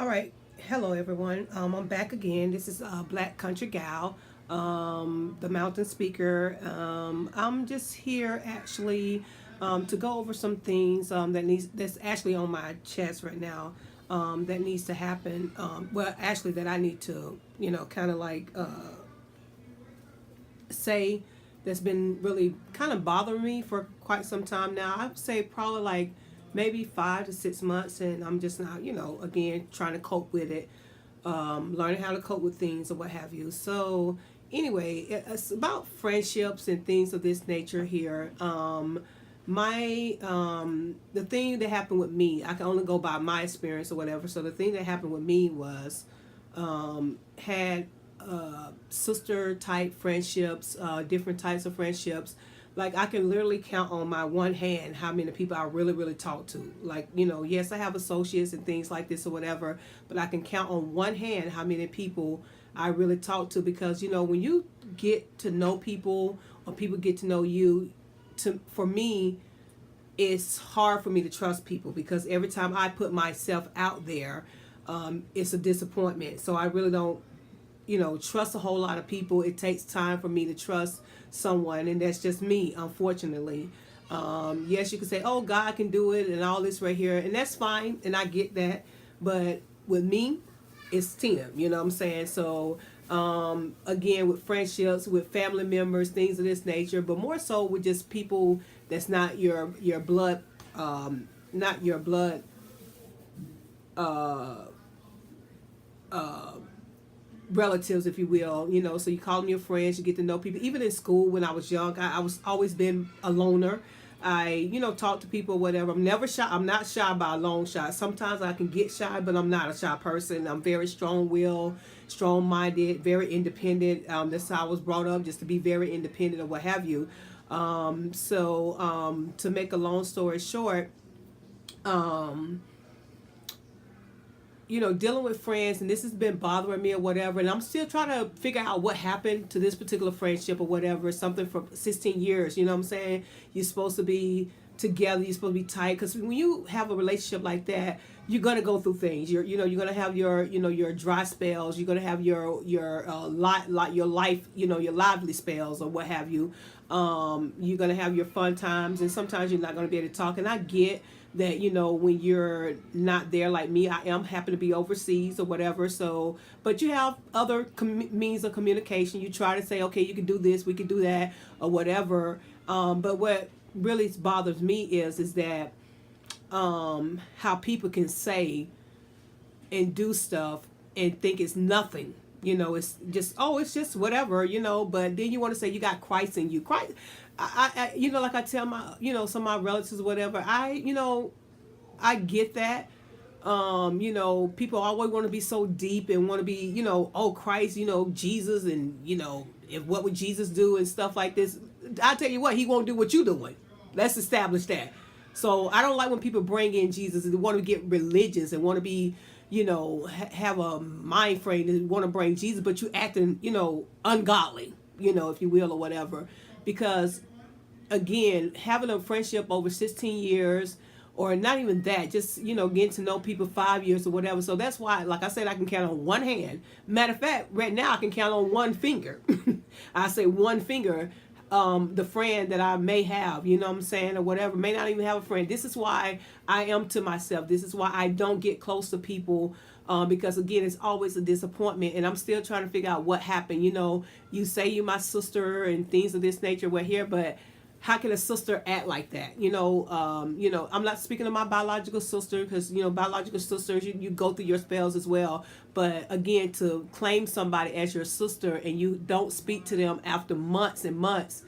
All right. Hello, everyone. I'm back again. This is Black Country Gal, the Mountain Speaker. I'm just here actually to go over some things that's actually on my chest right now that needs to happen. Well, actually, that I need to kind of like say that's been really kind of bothering me for quite some time now. I'd say probably like maybe 5 to 6 months, and I'm just not, again, trying to cope with it, learning how to cope with things or what have you. So, anyway, it's about friendships and things of this nature here. The thing that happened with me, I can only go by my experience or whatever. So the thing that happened with me was had sister type friendships, different types of friendships. Like I can literally count on my one hand how many people I really talk to. Like, yes, I have associates and things like this or whatever, but I can count on one hand how many people I really talk to, because when you get to know people or people get to know you, for me, it's hard for me to trust people because every time I put myself out there, it's a disappointment. So I really don't trust a whole lot of people. It takes time for me to trust someone, and that's just me, unfortunately. Yes, you can say, oh, God can do it and all this right here, and that's fine, and I get that. But with me, it's Tina, you know what I'm saying? So, again, with friendships, with family members, things of this nature, but more so with just people that's not your blood, not your blood, uh, uh, relatives, if you will. So you call them your friends, you get to know people. Even in school when I was young, I was always been a loner. I talk to people, whatever. I'm never shy. I'm not shy by a long shot. Sometimes I can get shy, but I'm not a shy person. I'm very strong-willed, strong-minded, very independent. That's how I was brought up, just to be very independent or what have you. To make a long story short, um, dealing with friends, and this has been bothering me or whatever, and I'm still trying to figure out what happened to this particular friendship or whatever. Something from 16 years, you know what I'm saying? You're supposed to be together, you're supposed to be tight, because when you have a relationship like that, you're going to go through things. You're going to have your dry spells. You're going to have your life, your lively spells or what have you. You're going to have your fun times, and sometimes you're not going to be able to talk. And I get that, when you're not there, like me, I am happy to be overseas or whatever. So, but you have other means of communication. You try to say, okay, you can do this, we can do that, or whatever. But what really bothers me is that how people can say and do stuff and think it's nothing. It's just, oh, it's just whatever. But then you want to say you got Christ in you. Christ, like I tell my, some of my relatives, whatever. I get that. People always want to be so deep and want to be, oh, Christ, Jesus, and if what would Jesus do and stuff like this. I tell you what, he won't do what you doing. Let's establish that. So I don't like when people bring in Jesus and they want to get religious and want to be, have a mind frame and want to bring Jesus, but you acting, ungodly, if you will, or whatever. Because again, having a friendship over 16 years, or not even that, just getting to know people 5 years or whatever. So that's why, like I said, I can count on one hand. Matter of fact, right now I can count on one finger. I say one finger. The friend that I may have, you know what I'm saying, or whatever, may not even have a friend. This is why I am to myself. This is why I don't get close to people, because again, it's always a disappointment, and I'm still trying to figure out what happened. You say you're my sister and things of this nature. We're here, but how can a sister act like that? I'm not speaking of my biological sister, because biological sisters, you go through your spells as well. But again, to claim somebody as your sister and you don't speak to them after months and months.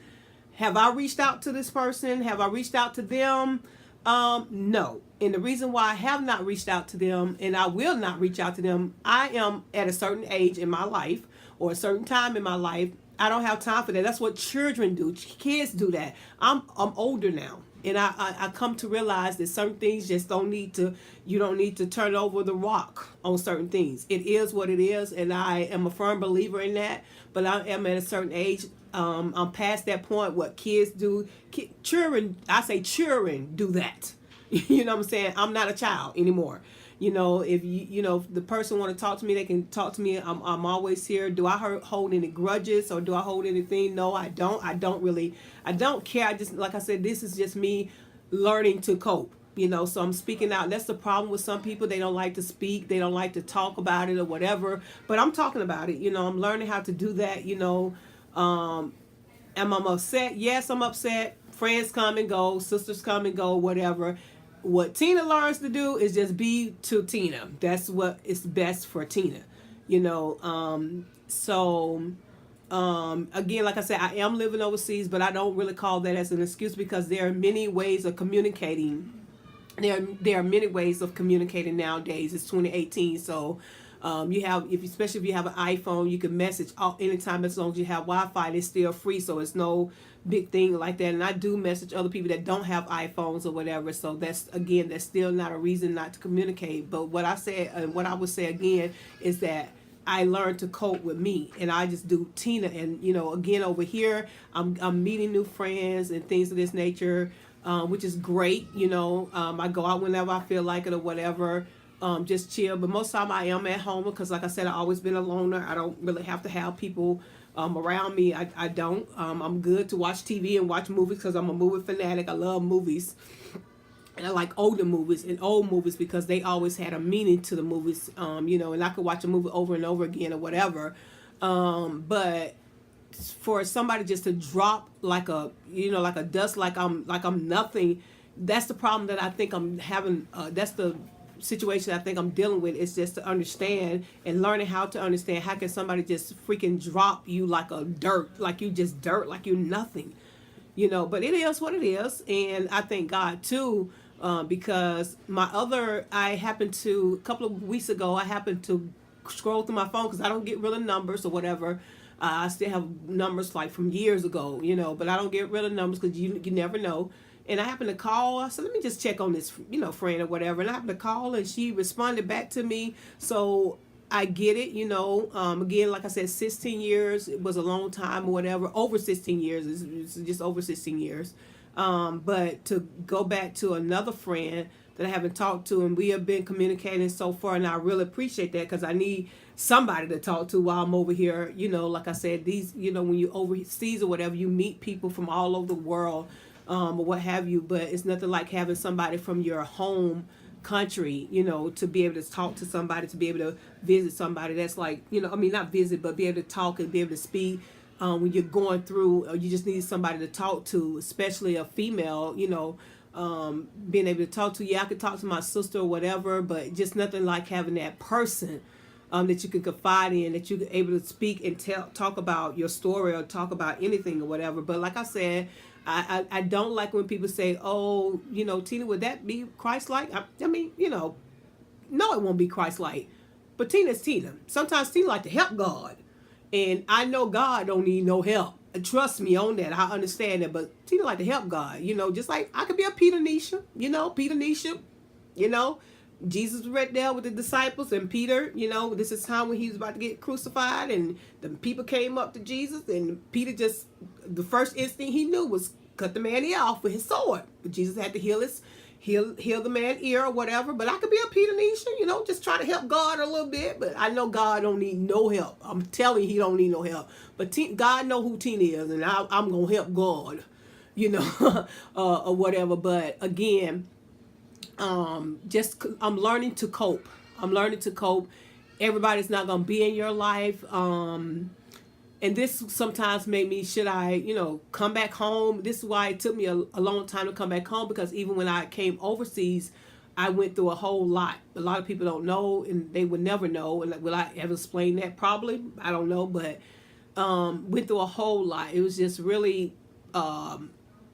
Have I reached out to this person? Have I reached out to them? No. And the reason why I have not reached out to them, and I will not reach out to them, I am at a certain age in my life, or a certain time in my life. I don't have time for that. That's what children do. Kids do that. I'm older now, and I come to realize that certain things just you don't need to turn over the rock on certain things. It is what it is, and I am a firm believer in that. But I am at a certain age. I'm past that point. What kids do, children, I say children do that. You know what I'm saying? I'm not a child anymore. You know, if if the person want to talk to me, they can talk to me. I'm always here. Do I hold any grudges or do I hold anything? No, I don't. I don't care. I just, like I said, this is just me learning to cope. So I'm speaking out. That's the problem with some people. They don't like to speak. They don't like to talk about it or whatever. But I'm talking about it. I'm learning how to do that. Am I upset? Yes, I'm upset. Friends come and go. Sisters come and go. Whatever. What Tina learns to do is just be to Tina. That's what is best for Tina. So again, like I said, I am living overseas, but I don't really call that as an excuse because there are many ways of communicating. There are many ways of communicating nowadays. It's 2018, so especially if you have an iPhone, you can message anytime as long as you have Wi-Fi. It's still free, so it's no big thing like that. And I do message other people that don't have iPhones or whatever. So that's still not a reason not to communicate. But what I said and what I would say again is that I learned to cope with me, and I just do Tina. And again, over here, I'm meeting new friends and things of this nature. Which is great. I go out whenever I feel like it or whatever, just chill. But most of the time I am at home because, like I said, I've always been a loner. I don't really have to have people around me. I don't. I'm good to watch TV and watch movies because I'm a movie fanatic. I love movies. And I like older movies and old movies because they always had a meaning to the movies, and I could watch a movie over and over again or whatever. But for somebody just to drop like a dust, like I'm nothing, that's the problem that I think I'm having. That's the situation I think I'm dealing with. Is just to understand and learning how to understand how can somebody just freaking drop you like a dirt, like you just dirt, like you nothing, but it is what it is. And I thank God too, because I happened to, a couple of weeks ago, I happened to scroll through my phone because I don't get rid of numbers or whatever. I still have numbers like from years ago, but I don't get rid of numbers because you never know. And I happened to call. I said, let me just check on this, friend or whatever. And I happened to call, and she responded back to me. So I get it, again, like I said, 16 years. It was a long time or whatever. Over 16 years. It's just over 16 years. But to go back to another friend that I haven't talked to, and we have been communicating so far, and I really appreciate that because I need somebody to talk to while I'm over here. Like I said, these, when you overseas or whatever, you meet people from all over the world, or what have you, but it's nothing like having somebody from your home country, to be able to talk to somebody, to be able to visit somebody that's like, not visit, but be able to talk and be able to speak. When you're going through, or you just need somebody to talk to, especially a female, being able to talk to. Yeah, I could talk to my sister or whatever, but just nothing like having that person that you can confide in, that you're able to speak and talk about your story or talk about anything or whatever. But like I said, I don't like when people say, oh, Tina, would that be Christ-like? I mean, no, it won't be Christ-like. But Tina's Tina. Sometimes Tina like to help God. And I know God don't need no help. Trust me on that. I understand that. But Tina like to help God. Just like I could be a Peter Nisha. Peter Nisha. Jesus was right there with the disciples, and Peter, this is time when he was about to get crucified, and the people came up to Jesus, and Peter just, the first instinct he knew was cut the man ear off with his sword. But Jesus had to heal the man's ear or whatever. But I could be a Peter Nisha, just try to help God a little bit. But I know God don't need no help. I'm telling you, he don't need no help. But God know who Tina is, and I'm going to help God, or whatever. But again, I'm learning to cope. Everybody's not going to be in your life. And this sometimes made me, should I, come back home? This is why it took me a long time to come back home, because even when I came overseas, I went through a whole lot. A lot of people don't know, and they would never know. And will I ever explain that? Probably. I don't know. But went through a whole lot. It was just really,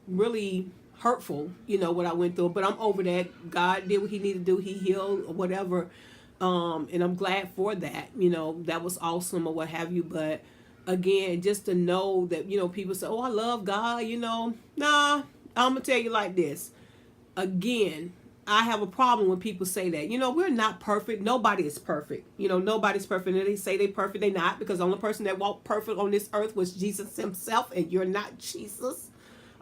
really hurtful, what I went through. But I'm over that. God did what he needed to do. He healed or whatever. And I'm glad for that. That was awesome or what have you. But again, just to know that, people say, oh, I love God, Nah, I'm going to tell you like this. Again, I have a problem when people say that. We're not perfect. Nobody is perfect. Nobody's perfect. And they say they're perfect. They're not, because the only person that walked perfect on this earth was Jesus himself, and you're not Jesus.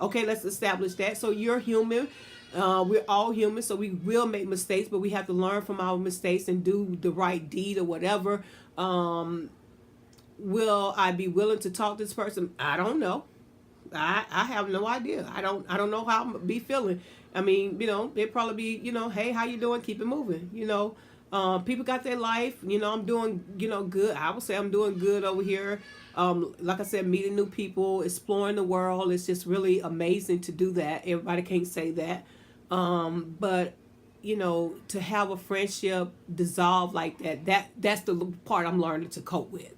Okay, let's establish that. So you're human. We're all human, so we will make mistakes, but we have to learn from our mistakes and do the right deed or whatever. Will I be willing to talk to this person? I don't know. I have no idea. I don't know how I'm be feeling. I mean, they'd probably be, hey, how you doing? Keep it moving. People got their life. I'm doing, good. I would say I'm doing good over here. Like I said, meeting new people, exploring the world. It's just really amazing to do that. Everybody can't say that. But to have a friendship dissolve like that's the part I'm learning to cope with.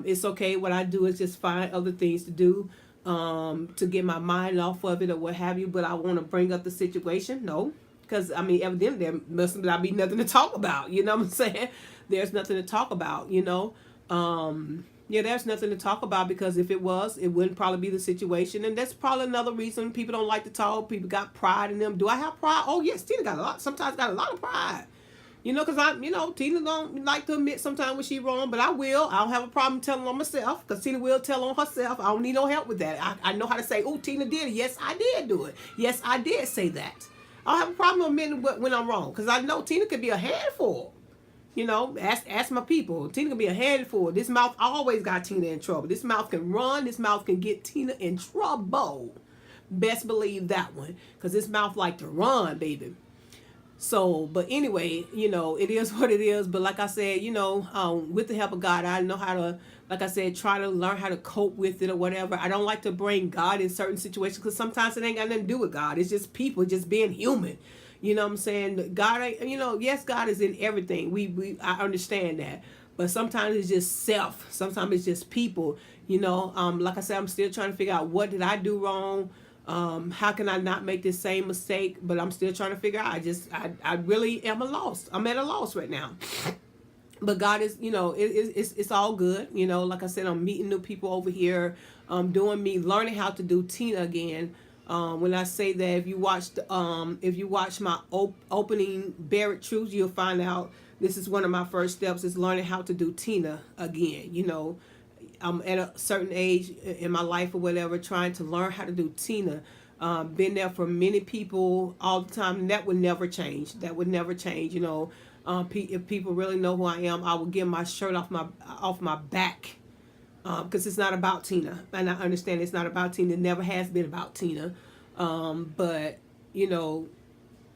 It's okay. What I do is just find other things to do, to get my mind off of it or what have you. But I want to bring up the situation. No, because evidently there must not be nothing to talk about. You know what I'm saying? There's nothing to talk about. Yeah, there's nothing to talk about, because if it was, it wouldn't probably be the situation. And that's probably another reason people don't like to talk. People got pride in them. Do I have pride? Oh yes, Tina got a lot. Sometimes got a lot of pride. Because Tina don't like to admit sometimes when she wrong, but I will. I don't have a problem telling on myself, because Tina will tell on herself. I don't need no help with that. I know how to say, oh, Tina did it. Yes, I did do it. Yes, I did say that. I don't have a problem admitting when I'm wrong, because I know Tina could be a handful. Ask my people. Tina can be a handful. This mouth always got Tina in trouble. This mouth can run. This mouth can get Tina in trouble. Best believe that one, because this mouth like to run, baby. So, but anyway, it is what it is. But like I said, with the help of God, I know how to, like I said, try to learn how to cope with it or whatever. I don't like to bring God in certain situations, because sometimes it ain't got nothing to do with God. It's just people just being human. You know what I'm saying? God ain't, yes, God is in everything. I understand that. But sometimes it's just self. Sometimes it's just people. Like I said, I'm still trying to figure out, what did I do wrong? How can I not make this same mistake? But I'm still trying to figure out. I really am lost. I'm at a loss right now. But God is, it's all good. Like I said, I'm meeting new people over here. Learning how to do Tina again. When I say that, if you watch my opening Buried Truths, you'll find out this is one of my first steps, is learning how to do Tina again. I'm at a certain age in my life or whatever, trying to learn how to do Tina. Been there for many people all the time, and that would never change. If people really know who I am, I will get my shirt off my back. Because it's not about Tina, and I understand it's not about Tina. It never has been about Tina. But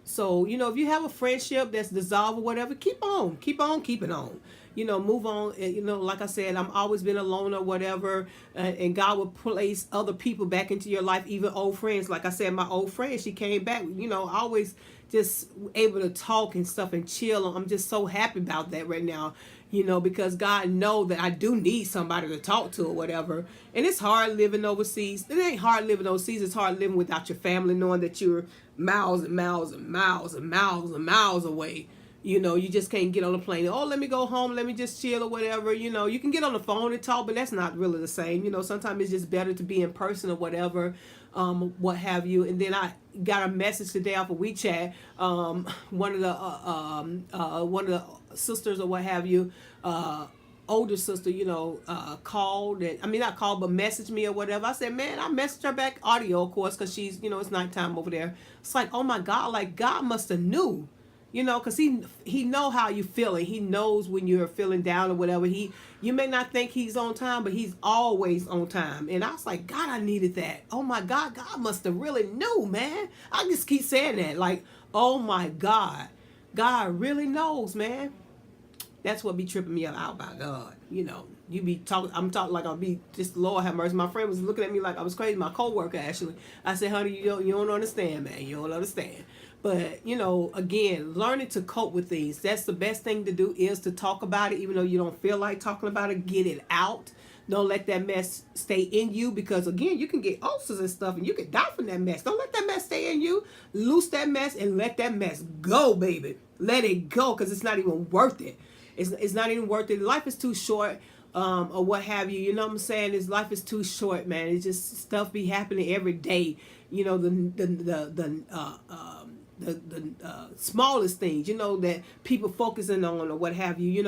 so if you have a friendship that's dissolved or whatever, keep on keeping on. Move on. Like I said, I'm always been alone or whatever, and God will place other people back into your life, even old friends. Like I said, my old friend, she came back. Always just able to talk and stuff and chill. I'm just so happy about that right now. Because God know that I do need somebody to talk to or whatever. And it's hard living overseas. It ain't hard living overseas. It's hard living without your family, knowing that you're miles and miles and miles and miles and miles away. You just can't get on a plane. Oh, let me go home. Let me just chill or whatever. You can get on the phone and talk, but that's not really the same. Sometimes it's just better to be in person or whatever, what have you. And then I got a message today off of WeChat. One of the sisters or what have you, older sister, called not called, but messaged me or whatever. I said, man, I messaged her back audio, of course, because she's, it's nighttime over there. It's like, oh my God, like God must have knew, because he know how you feeling. He knows when you're feeling down or whatever. You may not think he's on time, but he's always on time. And I was like, God, I needed that. Oh my God, God must have really knew, man. I just keep saying that, like, oh my God, God really knows, man. That's what be tripping me out about God. You be talking, I'm talking like I'll be, just Lord have mercy. My friend was looking at me like I was crazy. My coworker, actually. I said, honey, you don't understand, man. You don't understand. But, again, learning to cope with things. That's the best thing to do, is to talk about it, even though you don't feel like talking about it. Get it out. Don't let that mess stay in you, because, again, you can get ulcers and stuff, and you can die from that mess. Don't let that mess stay in you. Loose that mess and let that mess go, baby. Let it go, because it's not even worth it. It's not even worth it. Life is too short, or what have you. You know what I'm saying? Life is too short, man. It's just stuff be happening every day. The smallest things, that people focusing on or what have you,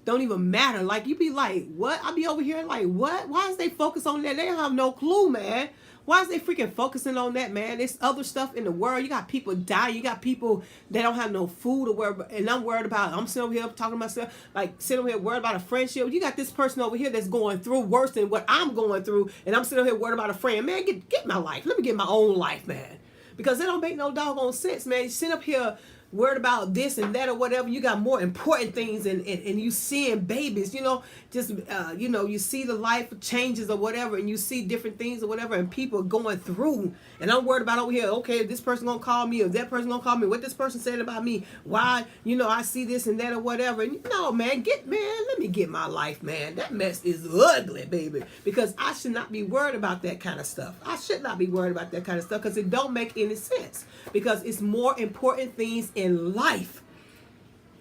don't even matter. Like, you be like, what? I be over here like, what? Why is they focused on that? They don't have no clue, man. Why is they freaking focusing on that, man? There's other stuff in the world. You got people dying. You got people that don't have no food to worry about. And I'm worried about, I'm sitting over here talking to myself, like sitting over here worried about a friendship. You got this person over here that's going through worse than what I'm going through. And I'm sitting over here worried about a friend. Man, get my life. Let me get my own life, man. Because it don't make no doggone sense, man. You sit up here worried about this and that or whatever. You got more important things, and you seeing babies, you know, just you know, you see the life changes or whatever, and you see different things or whatever, and people going through. And I'm worried about over here, okay, if this person gonna call me, or that person gonna call me, what this person said about me, why, you know, I see this and that or whatever. And no, man, let me get my life, man. That mess is ugly, baby. Because I should not be worried about that kind of stuff. I should not be worried about that kind of stuff, because it don't make any sense. Because it's more important things in life.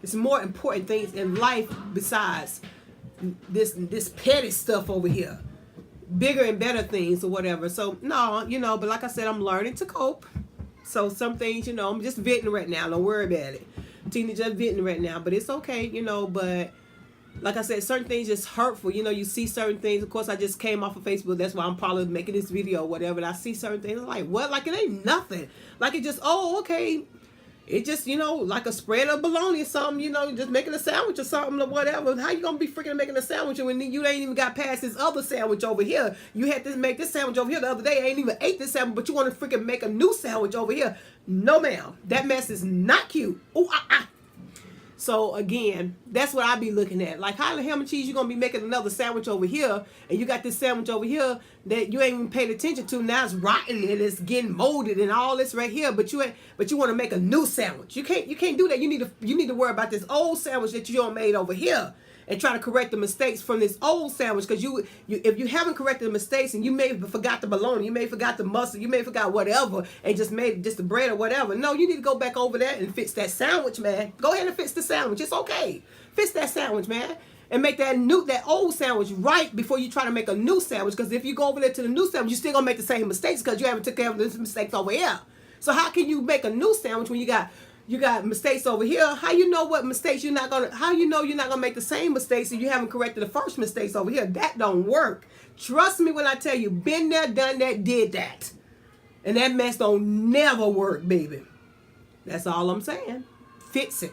It's more important things in life besides this petty stuff over here. Bigger and better things or whatever. So no, you know, but like I said, I'm learning to cope. So some things, you know, I'm just venting right now. Don't worry about it. Tina just venting right now, but it's okay, you know. But like I said, certain things just hurtful. You know, you see certain things. Of course, I just came off of Facebook. That's why I'm probably making this video or whatever. And I see certain things. I'm like, what? Like, it ain't nothing. Like, it just, oh, okay. It just, you know, like a spread of bologna or something, you know, just making a sandwich or something or whatever. How you gonna be freaking making a sandwich when you ain't even got past this other sandwich over here? You had to make this sandwich over here the other day. I ain't even ate this sandwich, but you want to freaking make a new sandwich over here. No, ma'am. That mess is not cute. Ooh, So again, that's what I be looking at. Like, how the ham and cheese you gonna be making another sandwich over here, and you got this sandwich over here that you ain't even paid attention to. Now it's rotten and it's getting molded and all this right here. But you want to make a new sandwich. You can't do that. You need to worry about this old sandwich that you don't made over here, and try to correct the mistakes from this old sandwich. Because if you haven't corrected the mistakes, and you may have forgot the bologna, you may have forgot the mustard, you may have forgot whatever, and just made just the bread or whatever. No, you need to go back over there and fix that sandwich, man. Go ahead and fix the sandwich. It's okay. Fix that sandwich, man. And make that old sandwich right before you try to make a new sandwich. Because if you go over there to the new sandwich, you're still gonna make the same mistakes because you haven't took care of the mistakes over here. So how can you make a new sandwich when you got mistakes over here? How you know what mistakes how you know you're not gonna make the same mistakes if you haven't corrected the first mistakes over here? That don't work. Trust me when I tell you, been there, done that, did that. And that mess don't never work, baby. That's all I'm saying. Fix it.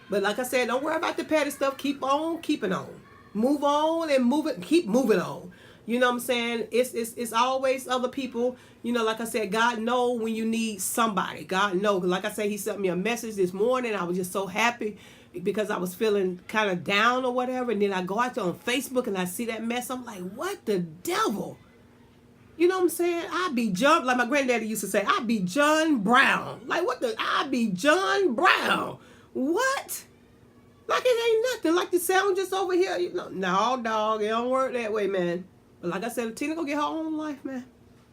But like I said, don't worry about the petty stuff. Keep on keeping on. Move on and move it. Keep moving on. You know what I'm saying? It's always other people. You know, like I said, God know when you need somebody. God know. Like I said, he sent me a message this morning. I was just so happy because I was feeling kind of down or whatever. And then I go out there on Facebook and I see that mess. I'm like, what the devil? You know what I'm saying? I be John, like my granddaddy used to say, I be John Brown. Like, what the? I be John Brown. What? Like, it ain't nothing. Like the sandwiches over here. You know, no, dog. It don't work that way, man. But like I said, Tina gonna get her own life, man.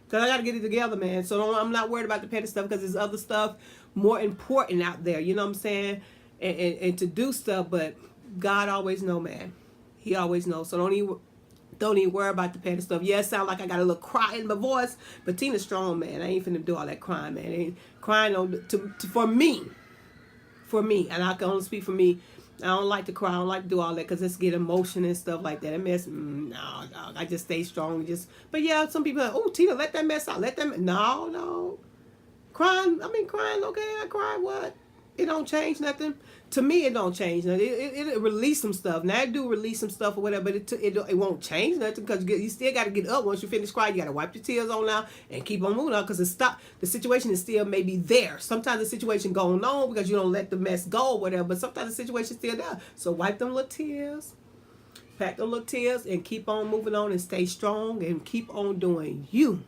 Because I got to get it together, man. So I'm not worried about the petty stuff because there's other stuff more important out there. You know what I'm saying? And to do stuff, but God always know, man. He always knows. So don't even worry about the petty stuff. Yeah, it sounds like I got a little cry in my voice, but Tina's strong, man. I ain't finna do all that crying, man. I ain't crying for me. For me. And I can only speak for me. I don't like to cry. I don't like to do all that because it's get emotion and stuff like that. It mess. No, dog. I just stay strong. But yeah, some people are like, oh, Tina, let that mess out. No. Crying. Okay, I cry. What? It don't change nothing. To me, it don't change nothing. It release some stuff. Now, it do release some stuff or whatever, but it won't change nothing because you still got to get up. Once you finish crying, you got to wipe your tears on now and keep on moving on because the situation is still maybe there. Sometimes the situation going on because you don't let the mess go or whatever, but sometimes the situation's still there. So wipe them little tears, pack them little tears, and keep on moving on and stay strong and keep on doing you.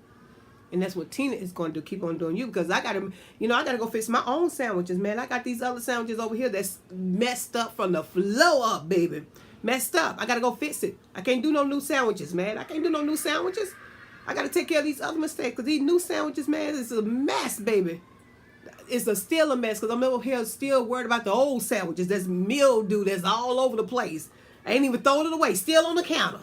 And that's what Tina is going to do. Keep on doing you because I got to go fix my own sandwiches, man. I got these other sandwiches over here that's messed up from the flow up, baby. Messed up. I got to go fix it. I can't do no new sandwiches, man. I can't do no new sandwiches. I got to take care of these other mistakes because these new sandwiches, man, is a mess, baby. It's still a mess because I'm over here still worried about the old sandwiches. There's mildew that's all over the place. I ain't even thrown it away. Still on the counter.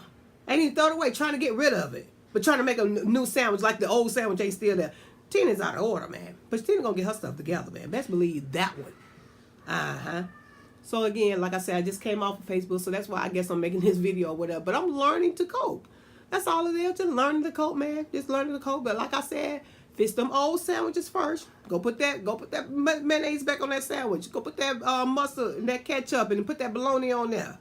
I ain't even thrown it away trying to get rid of it. But trying to make a new sandwich like the old sandwich ain't still there. Tina's out of order, man. But Tina gonna get her stuff together, man. Best believe that one. So again, like I said, I just came off of Facebook, so that's why I guess I'm making this video or whatever. But I'm learning to cope. That's all it is. Just learning to cope, man. Just learning to cope. But like I said, fix them old sandwiches first. Go put that mayonnaise back on that sandwich. Go put that mustard and that ketchup and put that bologna on there.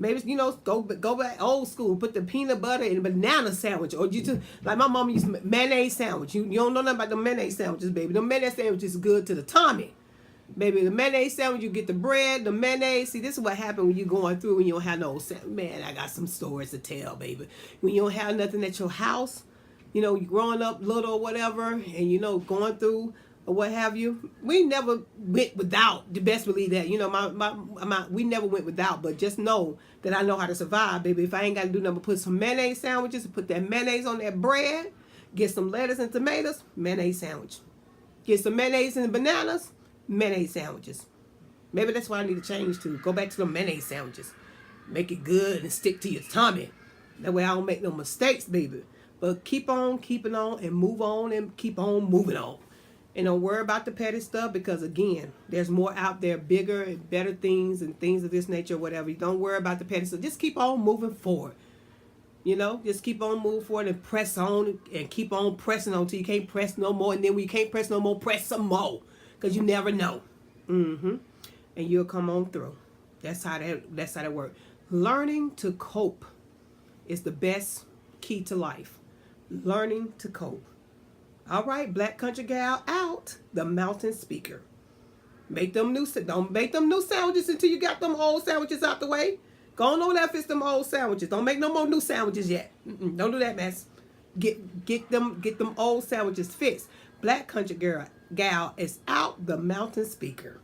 Maybe, you know, go back old school. Put the peanut butter and banana sandwich. Or you just, like my mama used to mayonnaise sandwich. You don't know nothing about the mayonnaise sandwiches, baby. The mayonnaise sandwich is good to the tummy. Baby, the mayonnaise sandwich, you get the bread, the mayonnaise. See, this is what happened when you're going through and you don't have no sandwich. Man, I got some stories to tell, baby. When you don't have nothing at your house, you know, you growing up little or whatever, and, you know, going through or what have you, we never went without. You best believe that. You know, we never went without, but just know that I know how to survive, baby. If I ain't got to do nothing but put some mayonnaise sandwiches, put that mayonnaise on that bread, get some lettuce and tomatoes, mayonnaise sandwich. Get some mayonnaise and bananas, mayonnaise sandwiches. Maybe that's what I need to change to. Go back to the mayonnaise sandwiches. Make it good and stick to your tummy. That way I don't make no mistakes, baby. But keep on keeping on and move on and keep on moving on. And don't worry about the petty stuff, because again, there's more out there, bigger and better things and things of this nature, whatever. Don't worry about the petty stuff. Just keep on moving forward. You know, just keep on moving forward and press on and keep on pressing on till you can't press no more. And then when you can't press no more, press some more, because you never know. And you'll come on through. That's how that works. Learning to cope is the best key to life. Learning to cope. All right, Black Country Gal out, the Mountain Speaker. Don't make them new sandwiches until you got them old sandwiches out the way. Go on over there, fix them old sandwiches. Don't make no more new sandwiches yet. Don't do that mess. Get them old sandwiches fixed. Black Country Gal is out, the Mountain Speaker.